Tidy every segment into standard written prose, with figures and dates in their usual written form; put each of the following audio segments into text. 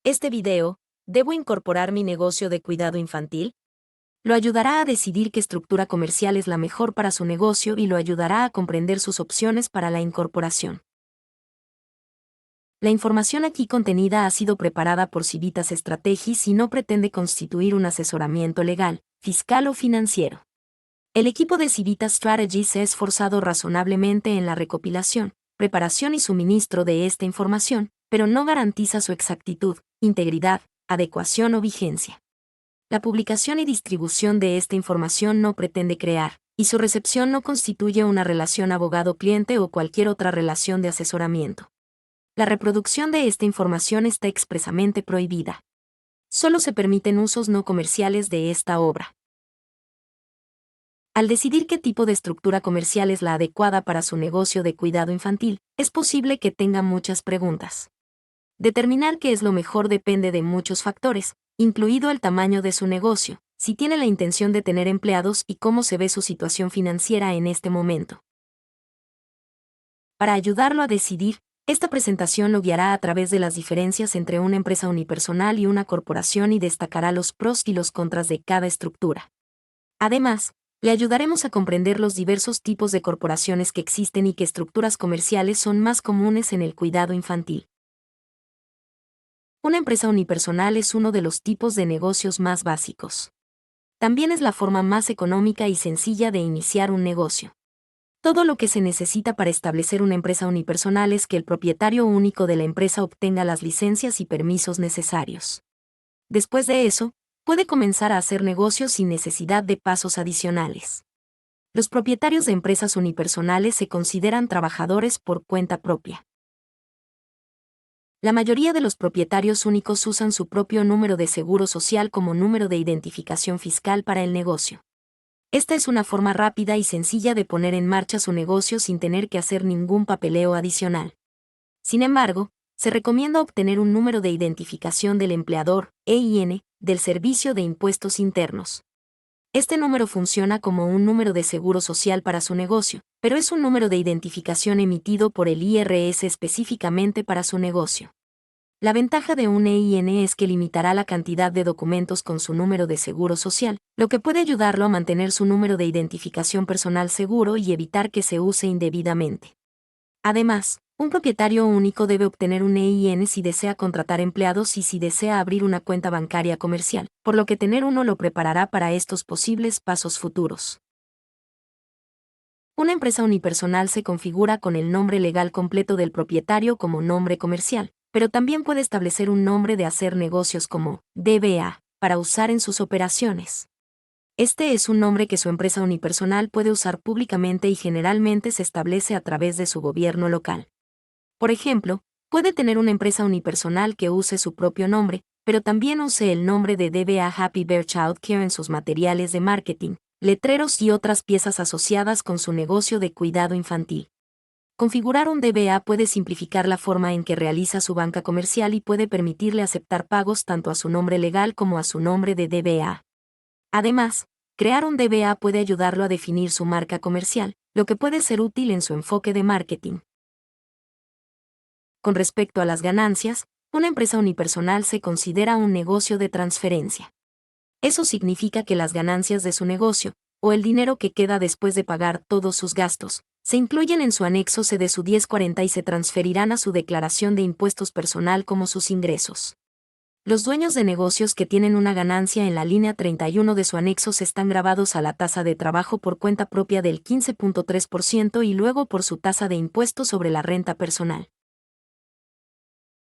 Este video, ¿debo incorporar mi negocio de cuidado infantil? Lo ayudará a decidir qué estructura comercial es la mejor para su negocio y lo ayudará a comprender sus opciones para la incorporación. La información aquí contenida ha sido preparada por Civitas Strategies y no pretende constituir un asesoramiento legal, fiscal o financiero. El equipo de Civitas Strategies se ha esforzado razonablemente en la recopilación, preparación y suministro de esta información, pero no garantiza su exactitud, integridad, adecuación o vigencia. La publicación y distribución de esta información no pretende crear, y su recepción no constituye una relación abogado-cliente o cualquier otra relación de asesoramiento. La reproducción de esta información está expresamente prohibida. Solo se permiten usos no comerciales de esta obra. Al decidir qué tipo de estructura comercial es la adecuada para su negocio de cuidado infantil, es posible que tenga muchas preguntas. Determinar qué es lo mejor depende de muchos factores, incluido el tamaño de su negocio, si tiene la intención de tener empleados y cómo se ve su situación financiera en este momento. Para ayudarlo a decidir, esta presentación lo guiará a través de las diferencias entre una empresa unipersonal y una corporación y destacará los pros y los contras de cada estructura. Además, le ayudaremos a comprender los diversos tipos de corporaciones que existen y qué estructuras comerciales son más comunes en el cuidado infantil. Una empresa unipersonal es uno de los tipos de negocios más básicos. También es la forma más económica y sencilla de iniciar un negocio. Todo lo que se necesita para establecer una empresa unipersonal es que el propietario único de la empresa obtenga las licencias y permisos necesarios. Después de eso, puede comenzar a hacer negocios sin necesidad de pasos adicionales. Los propietarios de empresas unipersonales se consideran trabajadores por cuenta propia. La mayoría de los propietarios únicos usan su propio número de seguro social como número de identificación fiscal para el negocio. Esta es una forma rápida y sencilla de poner en marcha su negocio sin tener que hacer ningún papeleo adicional. Sin embargo, se recomienda obtener un número de identificación del empleador, EIN, del Servicio de Impuestos Internos. Este número funciona como un número de seguro social para su negocio, pero es un número de identificación emitido por el IRS específicamente para su negocio. La ventaja de un EIN es que limitará la cantidad de documentos con su número de seguro social, lo que puede ayudarlo a mantener su número de identificación personal seguro y evitar que se use indebidamente. Además, un propietario único debe obtener un EIN si desea contratar empleados y si desea abrir una cuenta bancaria comercial, por lo que tener uno lo preparará para estos posibles pasos futuros. Una empresa unipersonal se configura con el nombre legal completo del propietario como nombre comercial, pero también puede establecer un nombre de hacer negocios como DBA, para usar en sus operaciones. Este es un nombre que su empresa unipersonal puede usar públicamente y generalmente se establece a través de su gobierno local. Por ejemplo, puede tener una empresa unipersonal que use su propio nombre, pero también use el nombre de DBA Happy Bear Child Care en sus materiales de marketing, letreros y otras piezas asociadas con su negocio de cuidado infantil. Configurar un DBA puede simplificar la forma en que realiza su banca comercial y puede permitirle aceptar pagos tanto a su nombre legal como a su nombre de DBA. Además, crear un DBA puede ayudarlo a definir su marca comercial, lo que puede ser útil en su enfoque de marketing. Con respecto a las ganancias, una empresa unipersonal se considera un negocio de transferencia. Eso significa que las ganancias de su negocio, o el dinero que queda después de pagar todos sus gastos, se incluyen en su anexo C de su 1040 y se transferirán a su declaración de impuestos personal como sus ingresos. Los dueños de negocios que tienen una ganancia en la línea 31 de su anexo C están grabados a la tasa de trabajo por cuenta propia del 15.3% y luego por su tasa de impuestos sobre la renta personal.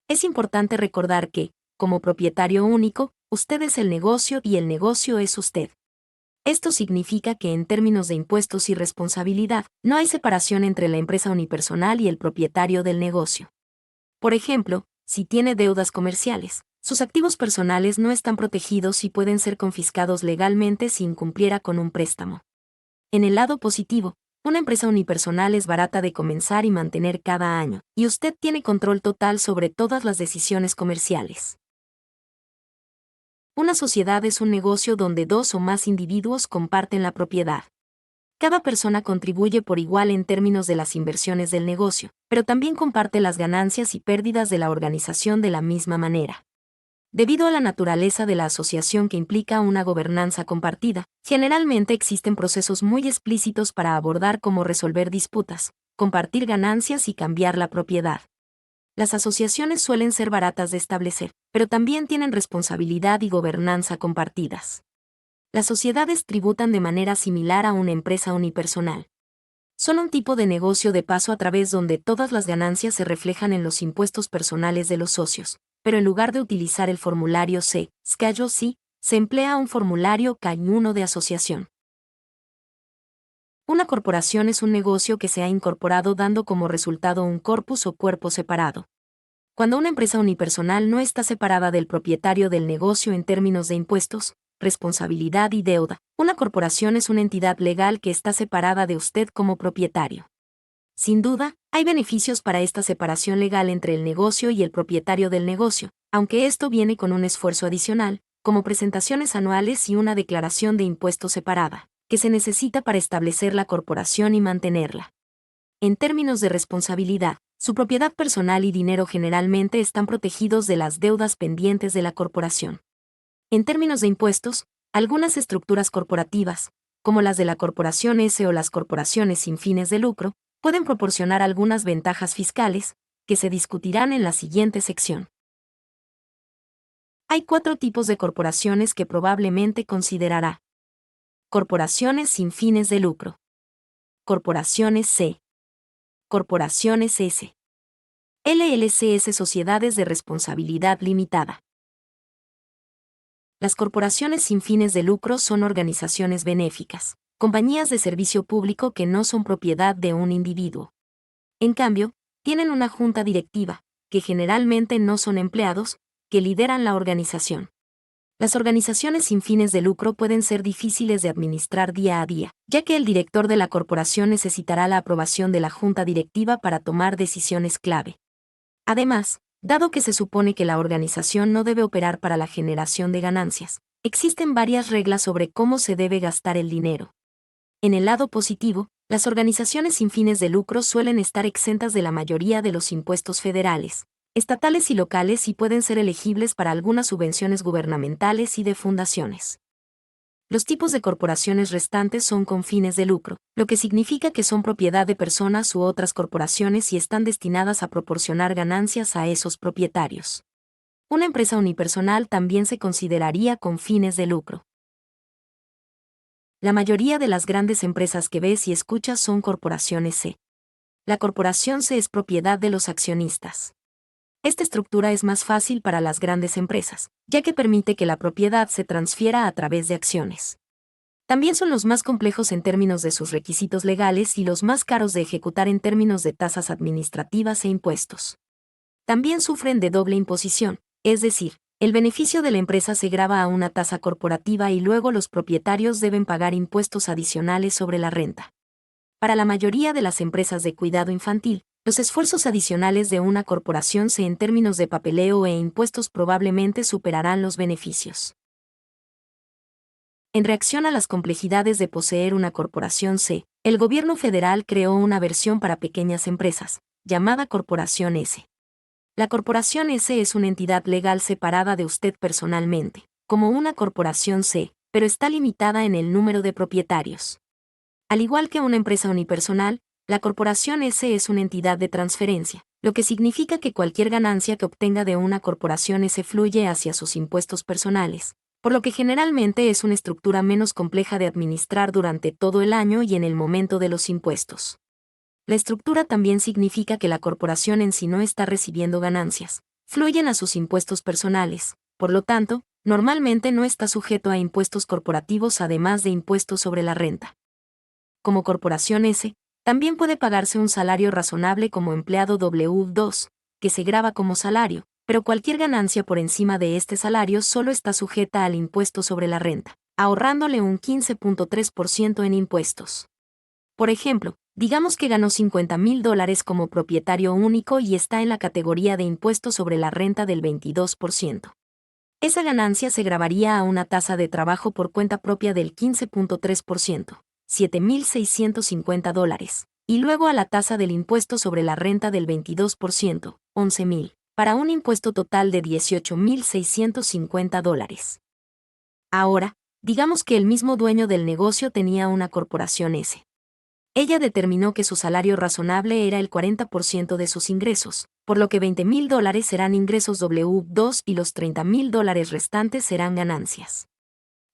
Es importante recordar que, como propietario único, usted es el negocio y el negocio es usted. Esto significa que en términos de impuestos y responsabilidad, no hay separación entre la empresa unipersonal y el propietario del negocio. Por ejemplo, si tiene deudas comerciales, sus activos personales no están protegidos y pueden ser confiscados legalmente si incumpliera con un préstamo. En el lado positivo, una empresa unipersonal es barata de comenzar y mantener cada año, y usted tiene control total sobre todas las decisiones comerciales. Una sociedad es un negocio donde dos o más individuos comparten la propiedad. Cada persona contribuye por igual en términos de las inversiones del negocio, pero también comparte las ganancias y pérdidas de la organización de la misma manera. Debido a la naturaleza de la asociación que implica una gobernanza compartida, generalmente existen procesos muy explícitos para abordar cómo resolver disputas, compartir ganancias y cambiar la propiedad. Las asociaciones suelen ser baratas de establecer, pero también tienen responsabilidad y gobernanza compartidas. Las sociedades tributan de manera similar a una empresa unipersonal. Son un tipo de negocio de paso a través donde todas las ganancias se reflejan en los impuestos personales de los socios, pero en lugar de utilizar el formulario C, Schedule C, se emplea un formulario K1 de asociación. Una corporación es un negocio que se ha incorporado dando como resultado un corpus o cuerpo separado. Cuando una empresa unipersonal no está separada del propietario del negocio en términos de impuestos, responsabilidad y deuda, una corporación es una entidad legal que está separada de usted como propietario. Sin duda, hay beneficios para esta separación legal entre el negocio y el propietario del negocio, aunque esto viene con un esfuerzo adicional, como presentaciones anuales y una declaración de impuestos separada, que se necesita para establecer la corporación y mantenerla. En términos de responsabilidad, su propiedad personal y dinero generalmente están protegidos de las deudas pendientes de la corporación. En términos de impuestos, algunas estructuras corporativas, como las de la Corporación S o las corporaciones sin fines de lucro, pueden proporcionar algunas ventajas fiscales, que se discutirán en la siguiente sección. Hay 4 tipos de corporaciones que probablemente considerará. Corporaciones sin fines de lucro. Corporaciones C. Corporaciones S. LLCs, sociedades de responsabilidad limitada. Las corporaciones sin fines de lucro son organizaciones benéficas, compañías de servicio público que no son propiedad de un individuo. En cambio, tienen una junta directiva, que generalmente no son empleados, que lideran la organización. Las organizaciones sin fines de lucro pueden ser difíciles de administrar día a día, ya que el director de la corporación necesitará la aprobación de la junta directiva para tomar decisiones clave. Además, dado que se supone que la organización no debe operar para la generación de ganancias, existen varias reglas sobre cómo se debe gastar el dinero. En el lado positivo, las organizaciones sin fines de lucro suelen estar exentas de la mayoría de los impuestos federales, estatales y locales y pueden ser elegibles para algunas subvenciones gubernamentales y de fundaciones. Los tipos de corporaciones restantes son con fines de lucro, lo que significa que son propiedad de personas u otras corporaciones y están destinadas a proporcionar ganancias a esos propietarios. Una empresa unipersonal también se consideraría con fines de lucro. La mayoría de las grandes empresas que ves y escuchas son corporaciones C. La corporación C es propiedad de los accionistas. Esta estructura es más fácil para las grandes empresas, ya que permite que la propiedad se transfiera a través de acciones. También son los más complejos en términos de sus requisitos legales y los más caros de ejecutar en términos de tasas administrativas e impuestos. También sufren de doble imposición, es decir, el beneficio de la empresa se grava a una tasa corporativa y luego los propietarios deben pagar impuestos adicionales sobre la renta. Para la mayoría de las empresas de cuidado infantil, los esfuerzos adicionales de una corporación C en términos de papeleo e impuestos probablemente superarán los beneficios. En reacción a las complejidades de poseer una corporación C, el gobierno federal creó una versión para pequeñas empresas, llamada Corporación S. La Corporación S es una entidad legal separada de usted personalmente, como una corporación C, pero está limitada en el número de propietarios. Al igual que una empresa unipersonal, la Corporación S es una entidad de transferencia, lo que significa que cualquier ganancia que obtenga de una corporación S fluye hacia sus impuestos personales, por lo que generalmente es una estructura menos compleja de administrar durante todo el año y en el momento de los impuestos. La estructura también significa que la corporación en sí no está recibiendo ganancias, fluyen a sus impuestos personales, por lo tanto, normalmente no está sujeto a impuestos corporativos además de impuestos sobre la renta. Como corporación S, también puede pagarse un salario razonable como empleado W2, que se grava como salario, pero cualquier ganancia por encima de este salario solo está sujeta al impuesto sobre la renta, ahorrándole un 15.3% en impuestos. Por ejemplo, digamos que ganó $50,000 como propietario único y está en la categoría de impuestos sobre la renta del 22%. Esa ganancia se gravaría a una tasa de trabajo por cuenta propia del 15.3%. $7,650, y luego a la tasa del impuesto sobre la renta del 22%, $11,000, para un impuesto total de $18,650. Ahora, digamos que el mismo dueño del negocio tenía una corporación S. Ella determinó que su salario razonable era el 40% de sus ingresos, por lo que $20,000 serán ingresos W2 y los $30,000 restantes serán ganancias.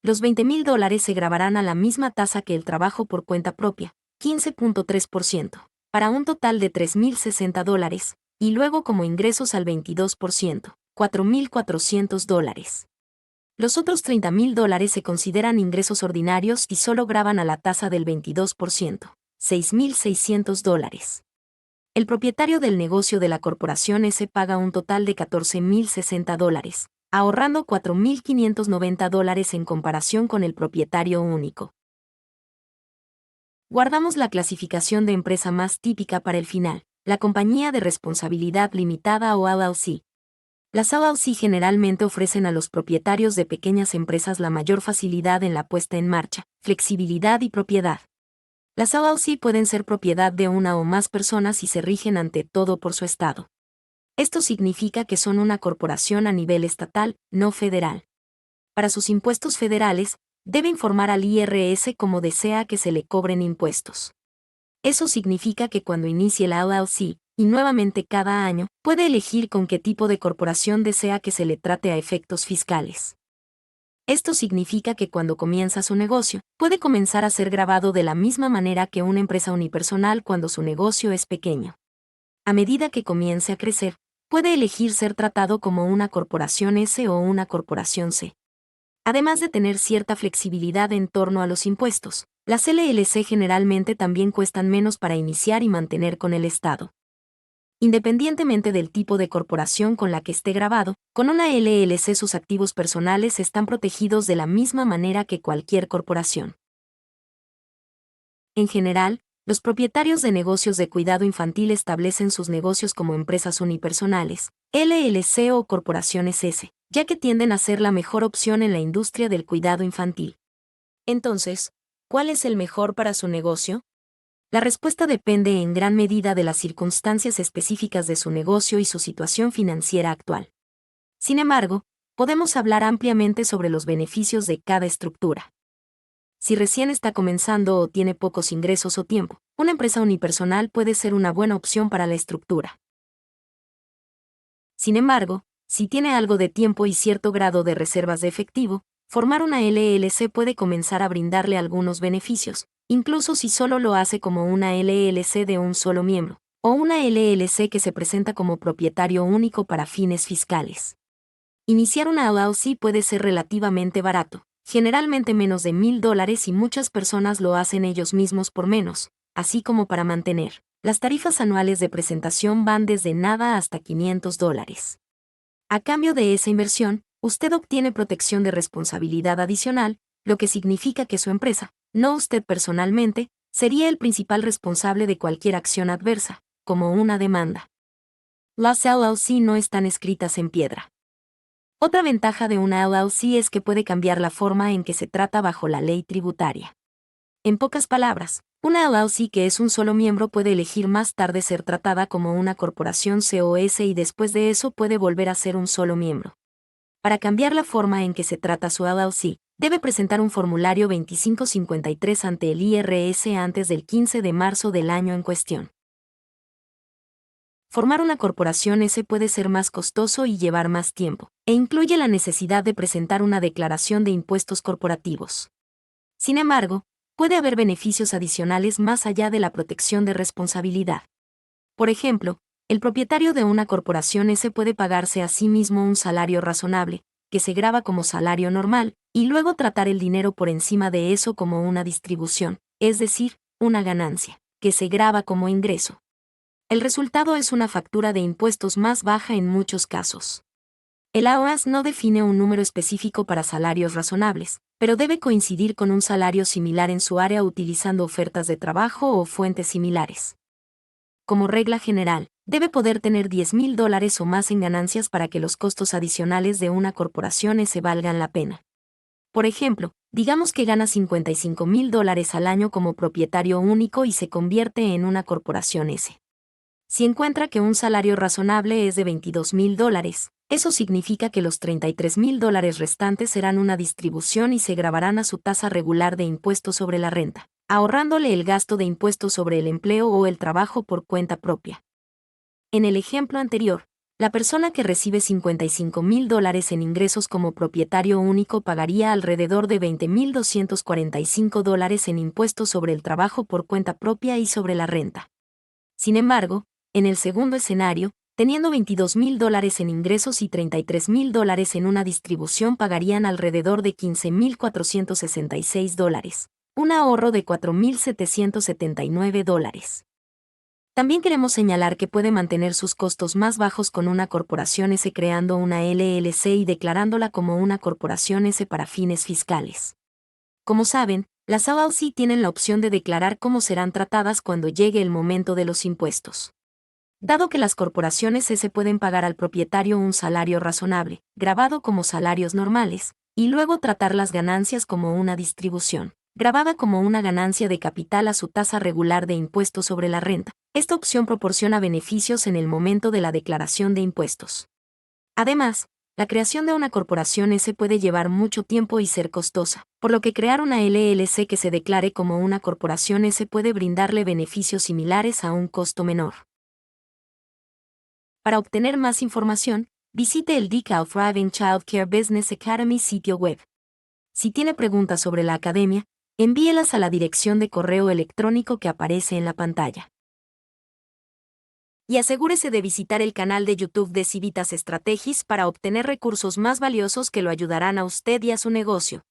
Los $20,000 se gravarán a la misma tasa que el trabajo por cuenta propia, 15.3%, para un total de $3,060, y luego como ingresos al 22%, $4,400. Los otros $30,000 se consideran ingresos ordinarios y solo gravan a la tasa del 22%. $6,600. El propietario del negocio de la corporación S paga un total de $14,060, ahorrando $4,590 en comparación con el propietario único. Guardamos la clasificación de empresa más típica para el final, la compañía de responsabilidad limitada o LLC. Las LLC generalmente ofrecen a los propietarios de pequeñas empresas la mayor facilidad en la puesta en marcha, flexibilidad y propiedad. Las LLC pueden ser propiedad de una o más personas y se rigen ante todo por su estado. Esto significa que son una corporación a nivel estatal, no federal. Para sus impuestos federales, debe informar al IRS cómo desea que se le cobren impuestos. Eso significa que cuando inicie la LLC, y nuevamente cada año, puede elegir con qué tipo de corporación desea que se le trate a efectos fiscales. Esto significa que cuando comienza su negocio, puede comenzar a ser grabado de la misma manera que una empresa unipersonal cuando su negocio es pequeño. A medida que comience a crecer, puede elegir ser tratado como una corporación S o una corporación C. Además de tener cierta flexibilidad en torno a los impuestos, las LLC generalmente también cuestan menos para iniciar y mantener con el Estado. Independientemente del tipo de corporación con la que esté grabado, con una LLC sus activos personales están protegidos de la misma manera que cualquier corporación. En general, los propietarios de negocios de cuidado infantil establecen sus negocios como empresas unipersonales, LLC o corporaciones S, ya que tienden a ser la mejor opción en la industria del cuidado infantil. Entonces, ¿cuál es el mejor para su negocio? La respuesta depende en gran medida de las circunstancias específicas de su negocio y su situación financiera actual. Sin embargo, podemos hablar ampliamente sobre los beneficios de cada estructura. Si recién está comenzando o tiene pocos ingresos o tiempo, una empresa unipersonal puede ser una buena opción para la estructura. Sin embargo, si tiene algo de tiempo y cierto grado de reservas de efectivo, formar una LLC puede comenzar a brindarle algunos beneficios, incluso si solo lo hace como una LLC de un solo miembro, o una LLC que se presenta como propietario único para fines fiscales. Iniciar una LLC puede ser relativamente barato, generalmente menos de $1,000 y muchas personas lo hacen ellos mismos por menos, así como para mantener. Las tarifas anuales de presentación van desde nada hasta $500. A cambio de esa inversión, usted obtiene protección de responsabilidad adicional, lo que significa que su empresa, no usted personalmente, sería el principal responsable de cualquier acción adversa, como una demanda. Las LLC no están escritas en piedra. Otra ventaja de una LLC es que puede cambiar la forma en que se trata bajo la ley tributaria. En pocas palabras, una LLC que es un solo miembro puede elegir más tarde ser tratada como una corporación COS y después de eso puede volver a ser un solo miembro. Para cambiar la forma en que se trata su LLC, debe presentar un formulario 2553 ante el IRS antes del 15 de marzo del año en cuestión. Formar una corporación S puede ser más costoso y llevar más tiempo, e incluye la necesidad de presentar una declaración de impuestos corporativos. Sin embargo, puede haber beneficios adicionales más allá de la protección de responsabilidad. Por ejemplo, el propietario de una corporación S puede pagarse a sí mismo un salario razonable, que se graba como salario normal, y luego tratar el dinero por encima de eso como una distribución, es decir, una ganancia, que se graba como ingreso. El resultado es una factura de impuestos más baja en muchos casos. El IRS no define un número específico para salarios razonables, pero debe coincidir con un salario similar en su área utilizando ofertas de trabajo o fuentes similares. Como regla general, debe poder tener $10,000 o más en ganancias para que los costos adicionales de una corporación se valgan la pena. Por ejemplo, digamos que gana $55,000 al año como propietario único y se convierte en una corporación S. Si encuentra que un salario razonable es de $22,000, eso significa que los $33,000 restantes serán una distribución y se gravarán a su tasa regular de impuestos sobre la renta, ahorrándole el gasto de impuestos sobre el empleo o el trabajo por cuenta propia. En el ejemplo anterior, la persona que recibe $55,000 en ingresos como propietario único pagaría alrededor de $20,245 en impuestos sobre el trabajo por cuenta propia y sobre la renta. Sin embargo, en el segundo escenario, teniendo $22,000 en ingresos y $33,000 en una distribución, pagarían alrededor de $15,466, un ahorro de $4,779. También queremos señalar que puede mantener sus costos más bajos con una corporación S creando una LLC y declarándola como una corporación S para fines fiscales. Como saben, las LLC tienen la opción de declarar cómo serán tratadas cuando llegue el momento de los impuestos. Dado que las corporaciones S pueden pagar al propietario un salario razonable, grabado como salarios normales, y luego tratar las ganancias como una distribución, grabada como una ganancia de capital a su tasa regular de impuestos sobre la renta, esta opción proporciona beneficios en el momento de la declaración de impuestos. Además, la creación de una corporación S puede llevar mucho tiempo y ser costosa, por lo que crear una LLC que se declare como una corporación S puede brindarle beneficios similares a un costo menor. Para obtener más información, visite el DeKalb Thriving Child Care Business Academy sitio web. Si tiene preguntas sobre la academia, envíelas a la dirección de correo electrónico que aparece en la pantalla. Y asegúrese de visitar el canal de YouTube de Civitas Strategies para obtener recursos más valiosos que lo ayudarán a usted y a su negocio.